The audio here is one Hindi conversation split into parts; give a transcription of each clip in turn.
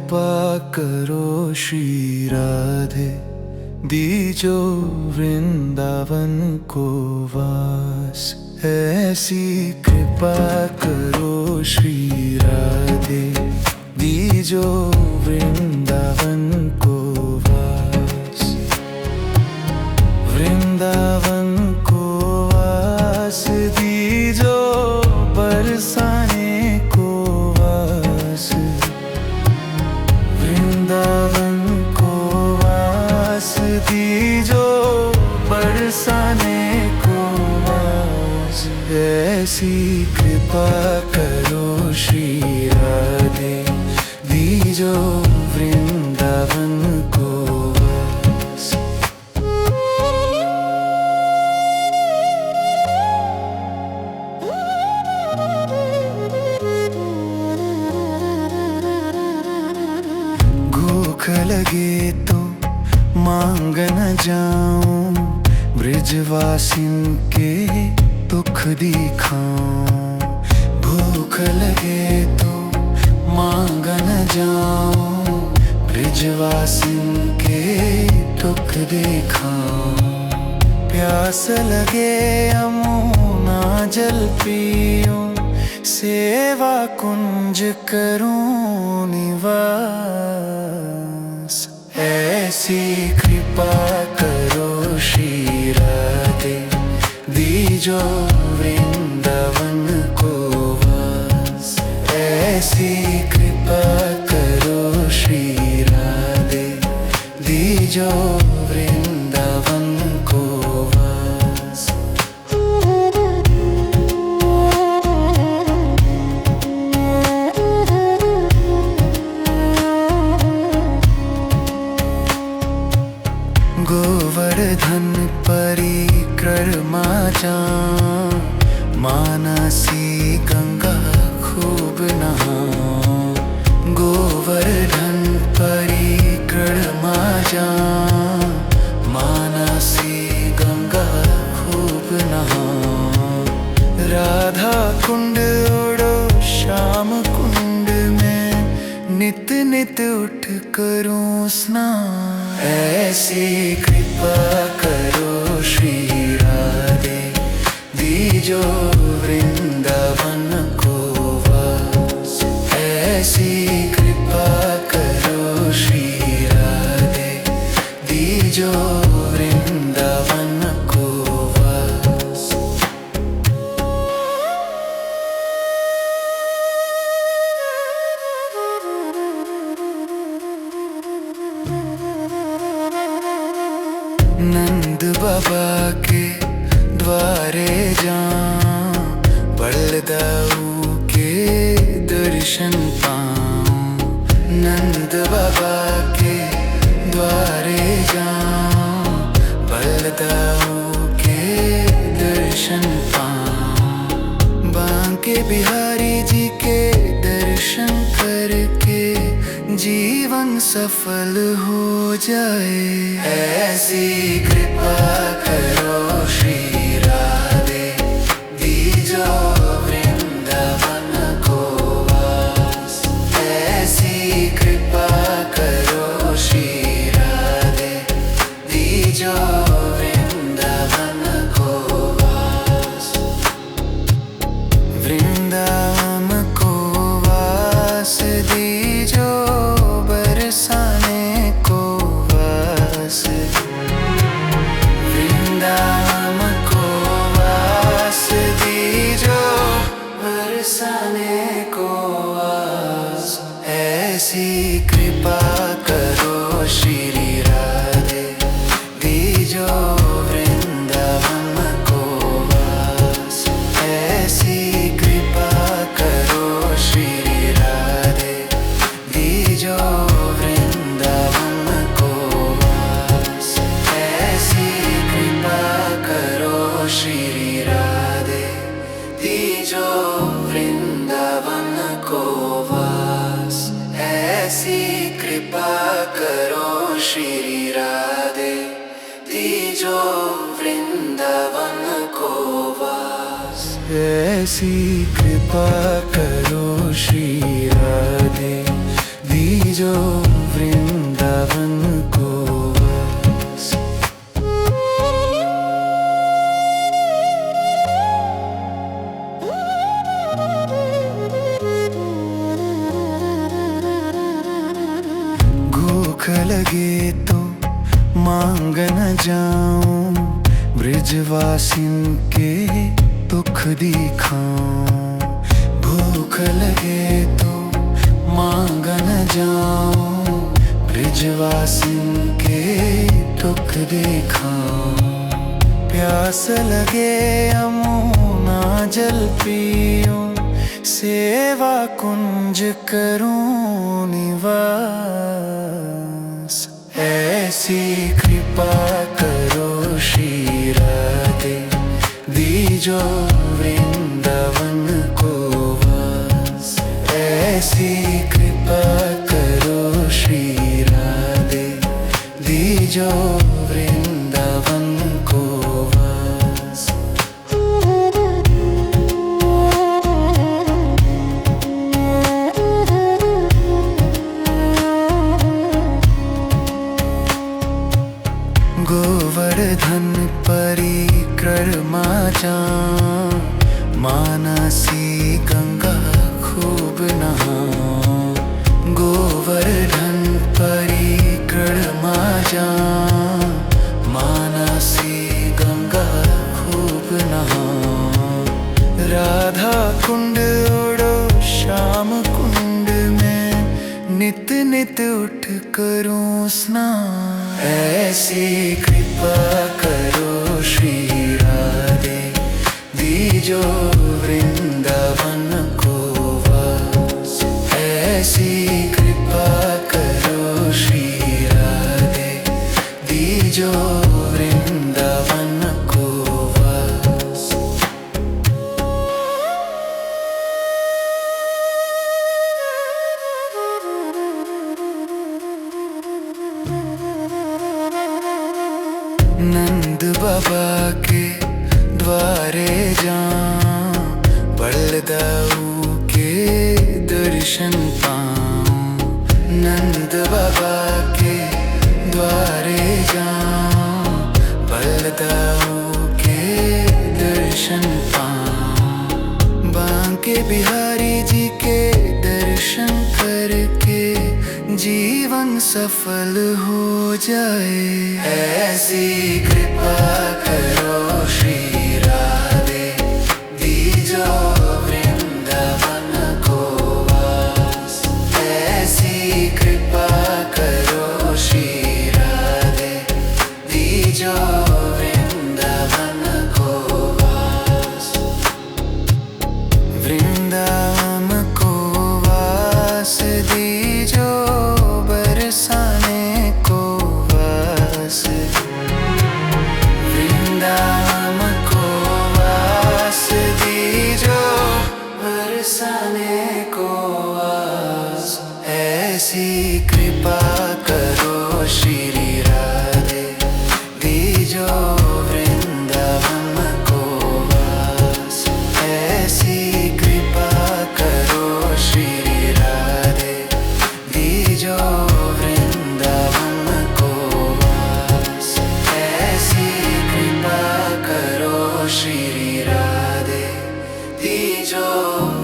कृपा करो श्री राधे, दीजो वृंदावन को वास। ऐसी कृपा करो श्री राधे, दीजो वृंदावन को वास। वृंदावन को वास दीजो बरसाने को वास। वृंदावन को वास दीजो बरसाने को वास। ऐसी कृपा करो श्री राधे, दीजो वृंदावन को वास। भूख लगे तो मांग न जाऊं, ब्रजवासिन के दुख दिखाऊं। भूख लगे तो मांग न जाऊं, ब्रजवासिन के दुख दिखाऊं। प्यास लगे यमुना जल पीऊं, सेवा कुंज करूं निवास। ऐसी कृपा करो श्री राधे, दीजो वृंदावन को वास। ऐसी कृपा करो श्री राधे, दीजो वृंदावन को वास। गोवर्धन परिक्रमा जाऊं, मानसी गंगा खूब नहाऊं। गोवर्धन परिक्रमा जाऊं, मानसी गंगा खूब नहाऊं। राधा कुंड ओढ़ो श्याम कुंड में, नित नित उठ करूं स्नान। ऐसी कृपा करो श्री राधे, दीजो वृंदावन को वास। ऐसी कृपा करो श्री राधे, दीजो वृंदावन को वास। नंद बाबा के द्वारे जाऊं, बलदाऊ के दर्शन पाऊं। नंद बाबा के द्वारे जाऊं, बलदाऊ के दर्शन पाऊं। बांके बिहारी जी के दर्शन करके जीवन सफल हो जाए। ऐसी कृपा करो श्री राधे, दीजो वृंदावन को वास। ऐसी कृपा करो श्री राधे, दीजो वृंदावन को वास। वृंदावन को वास दीजो बरसाने को वास। वृंदावन को वास दीजो बरसाने को वास। ऐसी कृपा करो श्री राधे, दीजो वृंदावन को वास। ऐसी कृपा करो श्री राधे, दीजो वृंदावन को वास। ऐसी कृपा करो श्री राधे, दीजो वृंदावन को वास। ऐसी कृपा करो श्री राधे, दीजो वृंदावन को वास। ऐसी कृपा करो श्री राधे, दीजो दीजो वृंदावन को वास। भूख लगे तो मांग न जाऊं, ब्रिजवासिन के दुख दिखाऊं। भूख लगे तो मांग न जाऊं, ब्रिजवासिन के दुख दिखाऊं। प्यास लगे यमुना जल पीऊं, सेवा कुंज करूं निवास। ऐसी कृपा करो श्री राधे, दीजो वृंदावन को वास। ऐसी कृपा करो श्री राधे, दीजो वृंदावन को वास। गोवर्धन परिक्रमा जाऊं, मानसी गंगा खूब नहाऊं। गोवर्धन परिक्रमा जाऊं, मानसी गंगा खूब नहाऊं। राधा कुंड उड़ो श्याम कुंड में, नित नित उठ करूं स्नान। ऐसी कृपा करो श्री राधे, दीजो वृंदावन को वास। ऐसी कृपा करो श्री राधे, दीजो वृंदावन को वास। नंद बाबा के द्वारे जाऊं, बलदाऊ के दर्शन पाऊं। नंद बाबा के द्वारे जाऊं, बलदाऊ के दर्शन पाऊं। बांके बिहारी जी के दर्शन करके जीवन सफल हो जाए। ऐसी कृपा करो श्री राधे, दीजो वृंदावन को वास। ऐसी कृपा करो श्री राधे, दीजो वृंदावन को वास। वृंदावन को वास दीजो बरसाने को वास। वृंदावन को वास दीजो बरसाने को वास। ऐसी कृपा करो श्री राधे, दीजो वृंदावन को वास। ऐसी कृपा करो श्री राधे, दीजो वृंदावन को वास। ऐसी कृपा करो श्री राधे, दीजो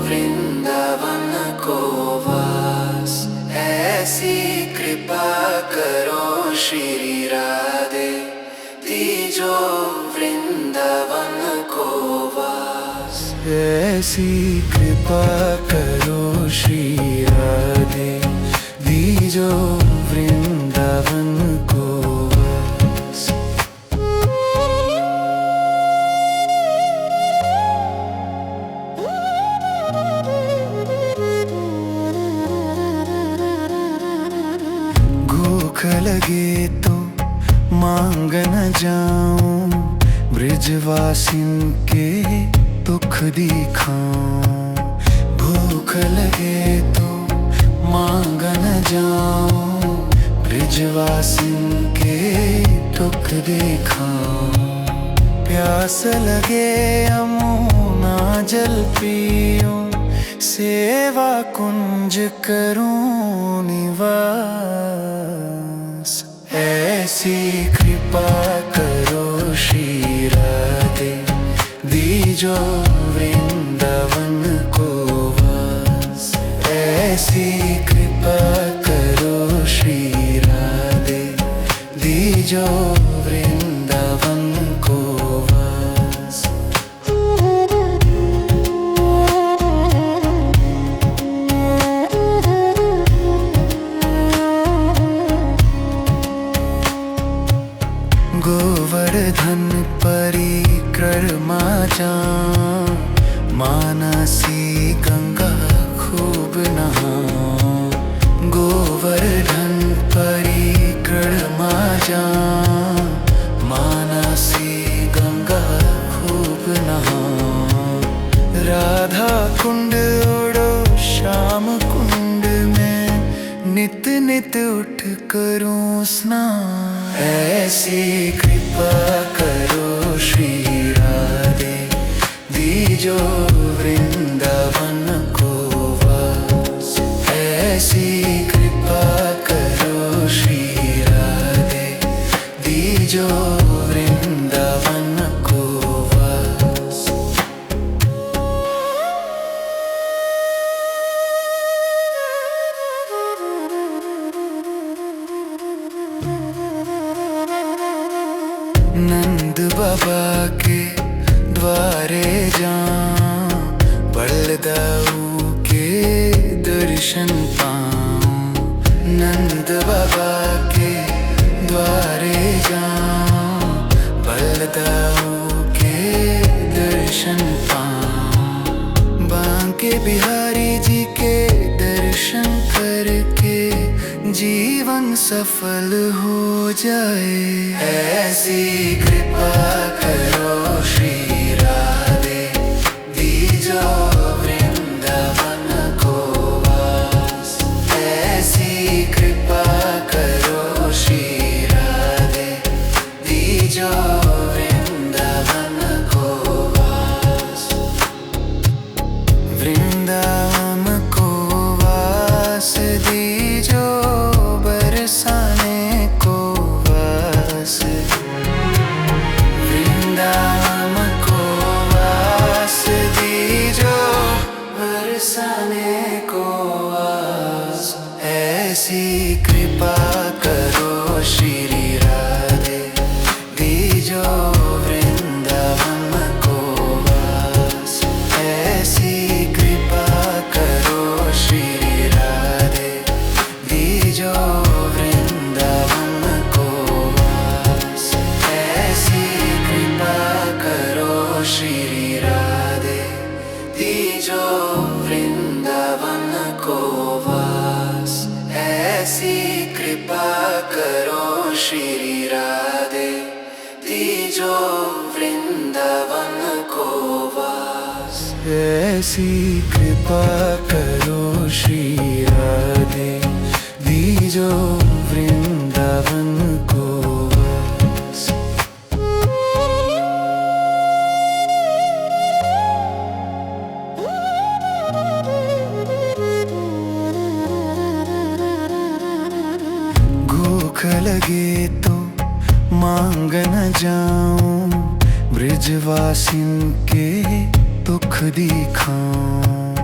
वृंदावन को वास। ऐसी कृपा करो श्री राधे, दीजो वृंदावन को वास। ऐसी कृपा करो श्री राधे, दीजो वृंदावन को वास। भूख लगे तो मांग न जाऊं, ब्रिजवासिन के दुख दिखाऊं। भूख लगे तो मांग न जाऊं, ब्रिजवासिन के दुख दिखाऊं। प्यास लगे यमुना जल पीऊं, सेवा कुंज करूं निवास। दीजो वृंदावन को वास। गोवर्धन परिक्रमा जा मानसी गंगा खूब नहा। गोवर्धन परिक्रमा जा मानसी गंगा खूब नहा। राधा कुंड ओढ़ो श्याम कुंड में नित नित उठ करूं स्नान। ऐसी कृपा करो श्री राधे दीजो वृंदावन को वास। ऐसी कृपा करो श्री राधे दीजो वृंदावन को वास। नंद बाबा के द्वारे जा बलदाऊ के दर्शन पाऊं। नंद बाबा के द्वारे जा बलदाऊ के दर्शन पाऊं। बांके बिहारी जी के दर्शन करके जीवन सफल हो जाए। ऐसी कृपा करो श्री राधे दीजो वृंदावन को वास। ऐसी कृपा करो श्री राधे दीजो वृंदावन को वास। वृंदावन को वास दीजो बरसाने को वास। वृंदावन को वास दीजो बरसाने को वास। ऐसी कृपा करो श्री राधे दीजो वृंदावन को वास। ऐसी कृपा करो श्री राधे दीजो वृंदावन को वास। ऐसी कृपा करो श्री राधे दीजो वृंदावन को वास। ऐसी कृपा करो श्री राधे दीजो वृंदावन को वास। ऐसी कृपा करो श्री राधे दीजो वृंदावन को वास। भूख लगे तो मांग न जाऊं, ब्रजवासिन के दुख दिखाऊं।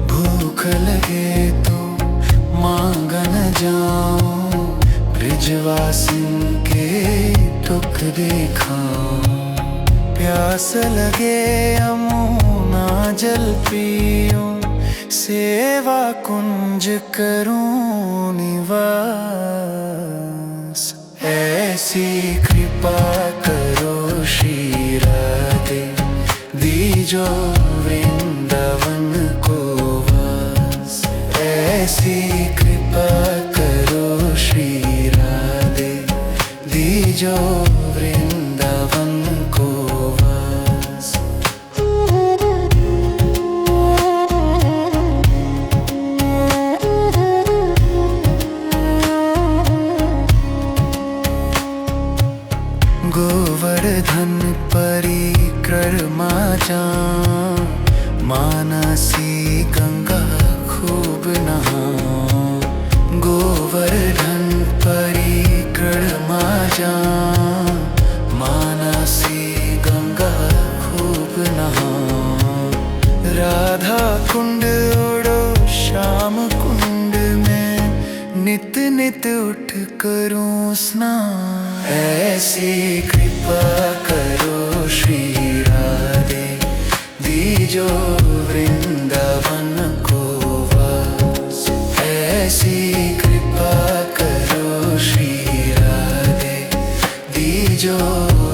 भूख लगे तो मांग न जाऊं, ब्रजवासिन के दुख दिखाऊं। प्यास लगे यमुना जल पीऊं, सेवा कुंज करूं निवास। ऐसी कृपा करो श्री राधे दीजो वृंदावन को वास। ऐसी कृपा करो श्री राधे दीजो वृंदावन को वास। गोवर्धन परिक्रमा जा मानसी गंगा खूब नहा। गोवर्धन परिक्रमा जा मानसी गंगा खूब नहा। राधा कुंड ओढ़ो श्याम कुंड में नित नित नित उठ करूं स्नान। ऐसी कृपा करो श्री राधे, दीजो वृंदावन को वास। ऐसी कृपा करो श्री राधे, दीजो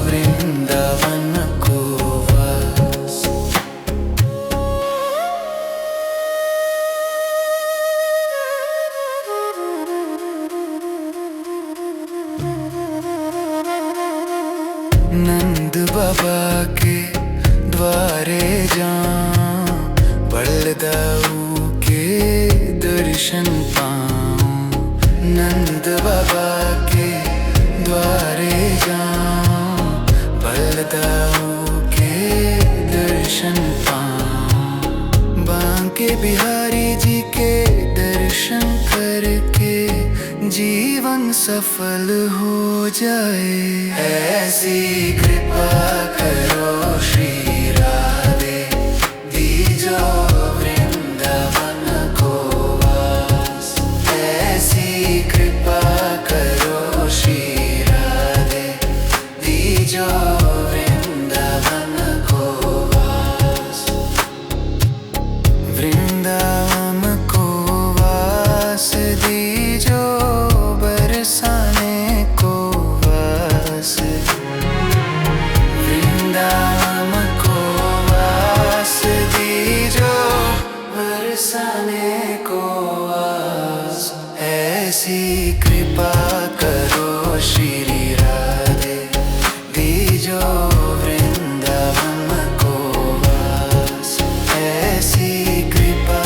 वृंदावन को वास। नंद बाबा के द्वारे जाऊं, बलदाऊ के दर्शन पाऊं। नंद बाबा के द्वारे जाऊं, बलदाऊ के दर्शन पाऊं। बांके बिहारी जी के दर्शन करके जीवन सफल हो जाए। ऐसी कृपा करो श्री राधे, दीजो वृंदावन को वास। ऐसी कृपा करो श्री राधे, दीजो वृंदावन को वास। वृंदावन को वास दीजो बरसाने को वास। वृंदावन को वास दीजो बरसाने को वास। ऐसी कृपा करो श्री राधे, दीजो वृंदावन को वास। ऐसी कृपा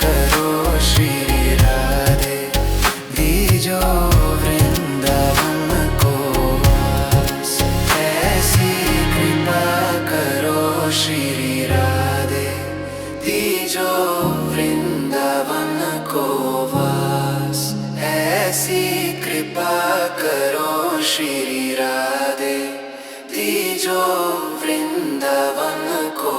करो श्री राधे, दीजो वृंदावन को वास। ऐसी कृपा करो श्री राधे, दीजो वृंदावन को वास। ऐसी कृपा करो श्री राधे, दीजो वृंदावन को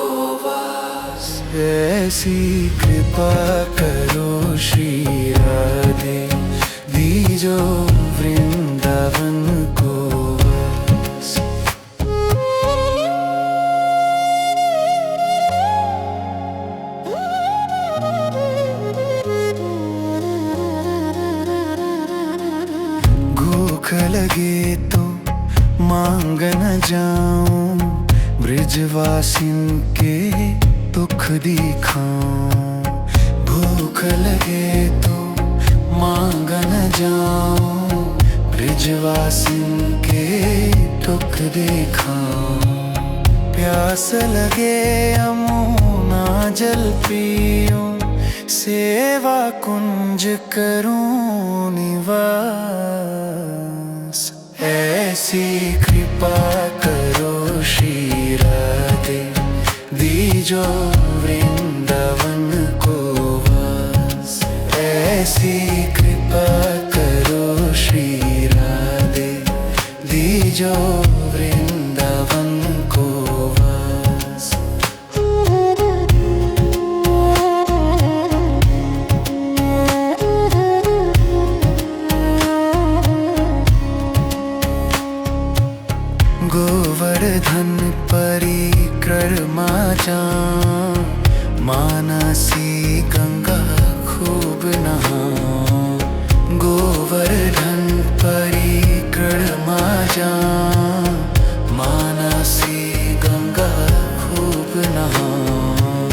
वास। ऐसी कृपा करो श्री राधे, दीजो वृंदावन को वास। भूख लगे तो मांग न जाऊं, ब्रजवासिन के दुख दिखाऊं। भूख लगे तो मांग न जाऊं, ब्रजवासिन के दुख दिखाऊं। प्यास लगे यमुना जल पीऊं, सेवा कुंज करूं निवास। ऐसी कृपा करो श्री राधे, दीजो वृंदावन को वास। ऐसी कृपा करो श्री राधे, दीजो वृंदावन को वास। गोवर्धन परिक्रमा जाऊं, मानसी गंगा खूब नहाऊं। गोवर्धन परिक्रमा जाऊं, मानसी गंगा खूब नहाऊं।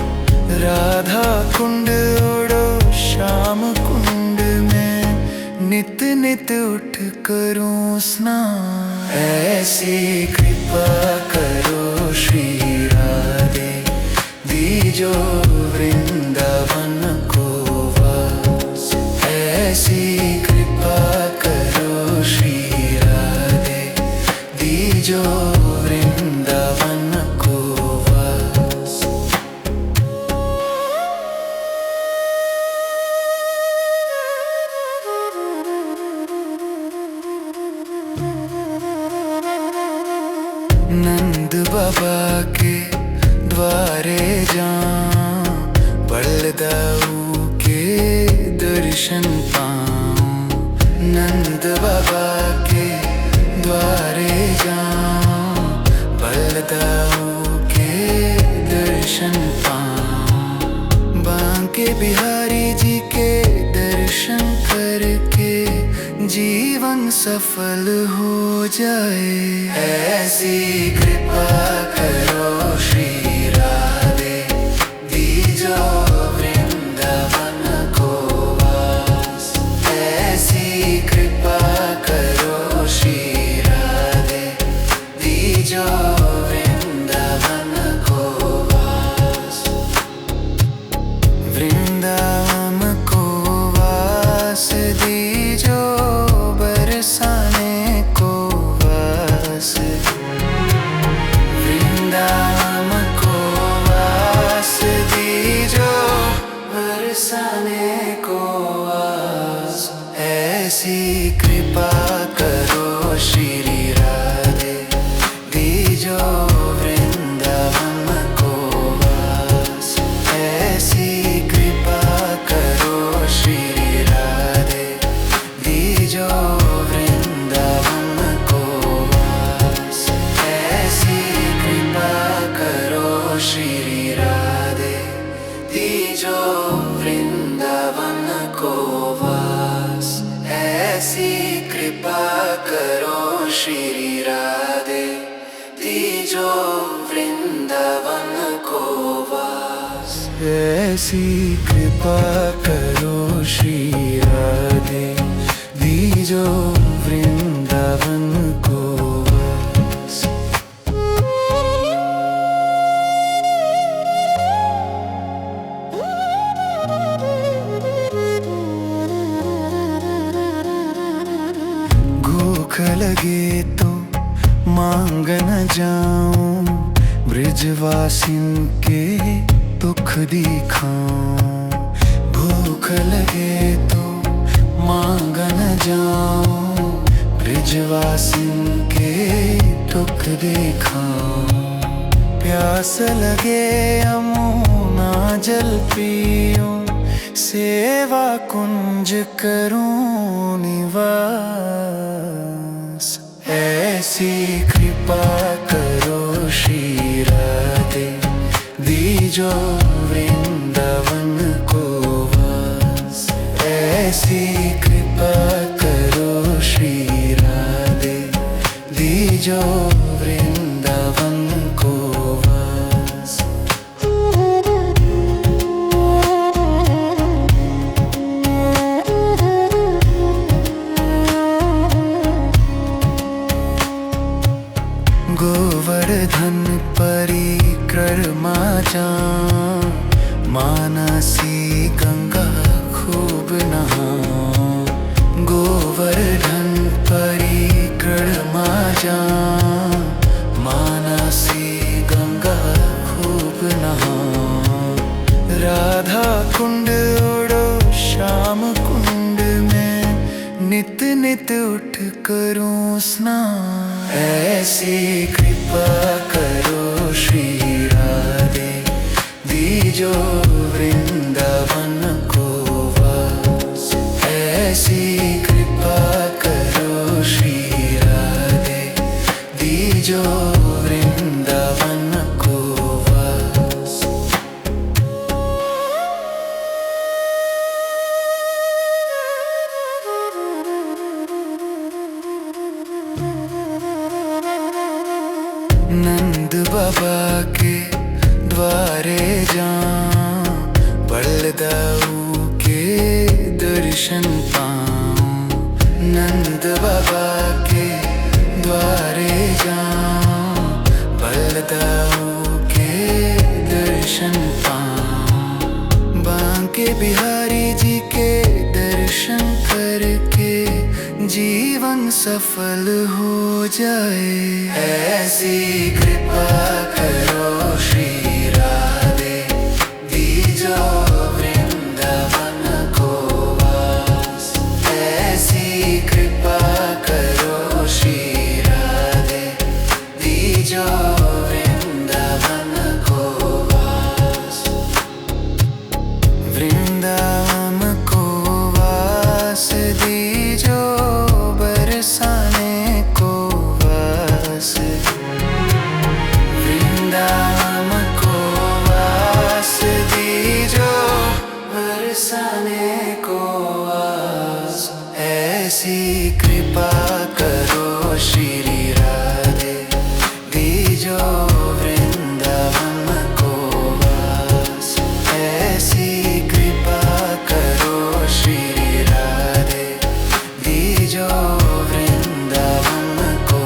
राधा कुंड उड़ो श्याम कुंड में, नित नित उठ करूं स्नान। ऐसी कृपा करो श्री राधे, दीजो वृंदावन को वास। ऐसी कृपा करो श्री राधे, दीजो वृंदावन को वास। नंद बाबा के द्वारे जाऊं, बलदाऊ के दर्शन पाऊं। नंद बाबा के द्वारे जाऊं, बलदाऊ के दर्शन पाऊं। बांके बिहारी जी के दर्शन करके जीवन सफल हो जाए। ऐसी कृपा करो श्री राधे, दीजो वृंदावन को वास। ऐसी कृपा करो श्री राधे, दीजो वृंदावन को वास। वृंदावन को वास दीजो, बरसाने को वास। वृंदावन को वास दीजो, बरसाने को वास। ऐसी कृपा करो श्री राधे, दीजो वृंदावन को वास। ऐसी कृपा करो श्री राधे, दीजो वृंदावन को वास। ऐसी कृपा करो श्री राधे, दीजो वृंदावन को वास। ऐसी कृपा करो श्री राधे, दीजो वृंदावन को वास। ऐसी कृपा करो श्री राधे, दीजो वृंदावन को वास। भूख लगे तो मांग न जाऊं, ब्रजवासिन के दुख दिखाऊं। भूख लगे तो मांग न जाऊं, ब्रजवासिन के दुख दिखाऊं। प्यास लगे यमुना जल पीऊं, सेवा कुंज करूं निवास। ऐसी कृपा करो श्री राधे, दीजो वृंदावन को वास। ऐसी कृपा करो श्री राधे, दीजो वृंदावन को वास। गोवर्धन परिक्रमा जाऊं, मानसी गंगा खूब नहाऊं। गोवर्धन परिक्रमा जाऊं, मानसी गंगा खूब नहाऊं। राधा कुंड उड़ो श्याम कुंड में, नित नित उठ करूं स्नान। ऐसी कृपा करो श्री राधे, दीजो वृंदावन को वास। ऐसी कृपा करो श्री राधे, दीजो वृंदावन को वास। नंद बाबा के द्वारे जाऊं, बलदाऊ के दर्शन पाऊं। नंद बाबा के द्वारे जाऊं, बलदाऊ के दर्शन पाऊं। बांके बिहारी जी के दर्शन करके जीवन सफल हो जाए। ऐसी कृपा करो श्री राधे, दीजो वृंदावन को वास। ऐसी कृपा करो श्री राधे, दीजो वृंदावन को वास। वृंदावन को वास दीजो कृपा करो श्री राधे, दीजो वृंदावन को वास। ऐसी कृपा करो श्री राधे, दीजो वृंदावन को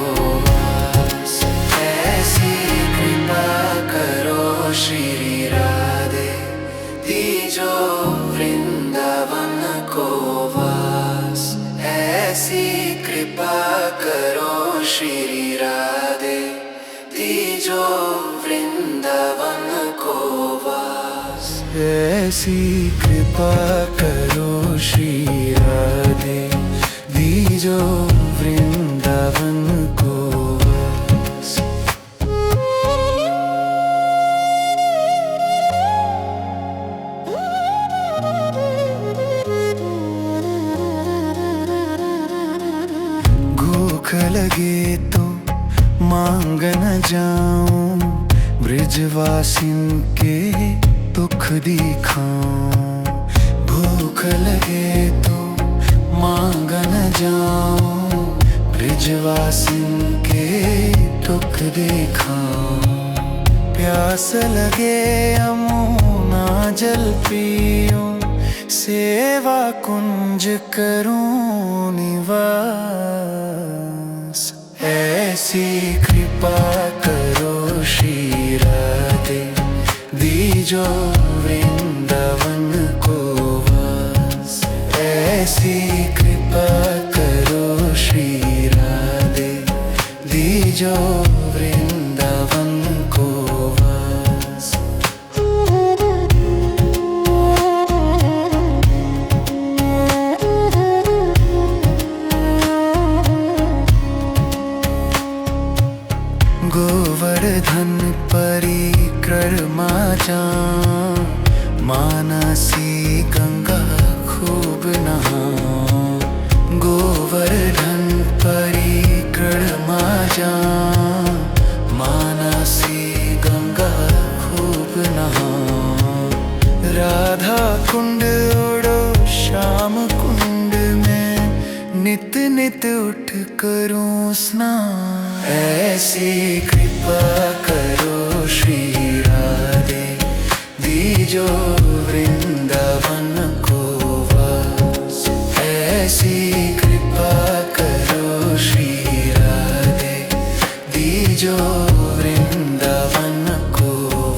वास। ऐसी कृपा करो श्री राधे, दीजो वृंदावन को वास। ऐसी कृपा करो श्री राधे, दीजो वृंदावन को वास। ऐसी कृपा करो श्री राधे, दीजो वृंदावन को वास। भूख लगे तो मांग न जाऊं, ब्रजवासिन के दुख दिखाऊं। भूख लगे तो मांग न जाऊं, ब्रजवासिन के दुख दिखाऊं। प्यास लगे यमुना जल पीऊं, सेवा कुंज करूं निवास। ऐसी कृपा करो श्री राधे, दीजो वृंदावन को वास। ऐसी कृपा करो श्री राधे, दीजो वृंदावन को वास। गोवर्धन परिक्रमा जाऊं, मानसी गंगा खूब नहाऊं। गोवर्धन परिक्रमा जाऊं, मानसी गंगा खूब नहाऊं। राधा कुंड उड़ो श्याम कुंड में, नित नित उठ करूं स्नान। ऐसी कृपा करो श्री राधे, दीजो वृंदावन को वास। ऐसी कृपा करो श्री राधे, दीजो वृंदावन को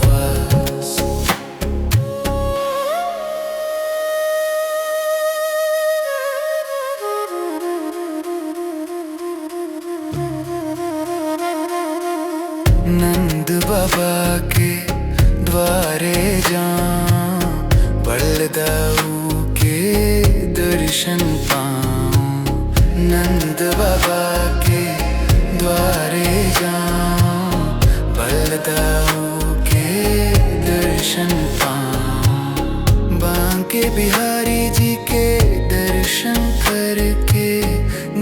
वास। नंद बाबा के द्वारे जाऊं, बलदाऊ के दर्शन पाऊं। नंद बाबा के द्वारे जाऊं, बलदाऊ के दर्शन पाऊं। बांके बिहारी जी के दर्शन करके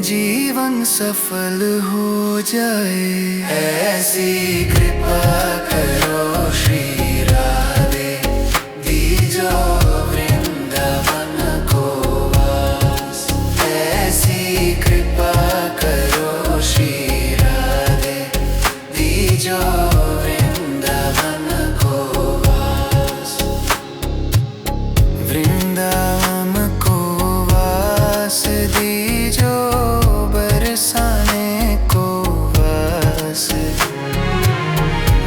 जीवन सफल हो जाए। ऐसी कृपा करो श्री राधे, दीजो वृंदावन को वास। ऐसी कृपा करो श्री राधे, दीजो वृंदावन को वास। वृंदावन को वास, दीजो बरसाने को वास।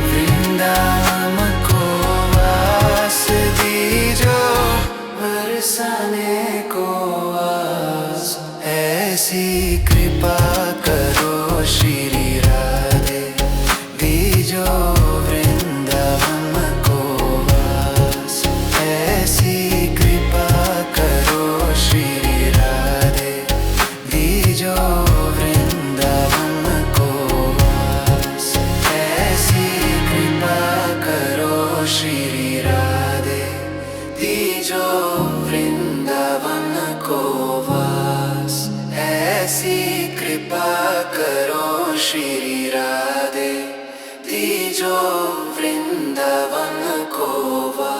वृंदावन को वास, दीजो बरसाने को वास। ऐसी कृपा करो श्री राधे, दीजो वृंदावन को वास। ऐसी कृपा करो श्री राधे, दीजो वृंदावन को वास। ऐसी कृपा करो श्री राधे, दीजो वृंदावन को वास। ऐसी कृपा करो श्री राधे, दीजो वृंदावन को वास।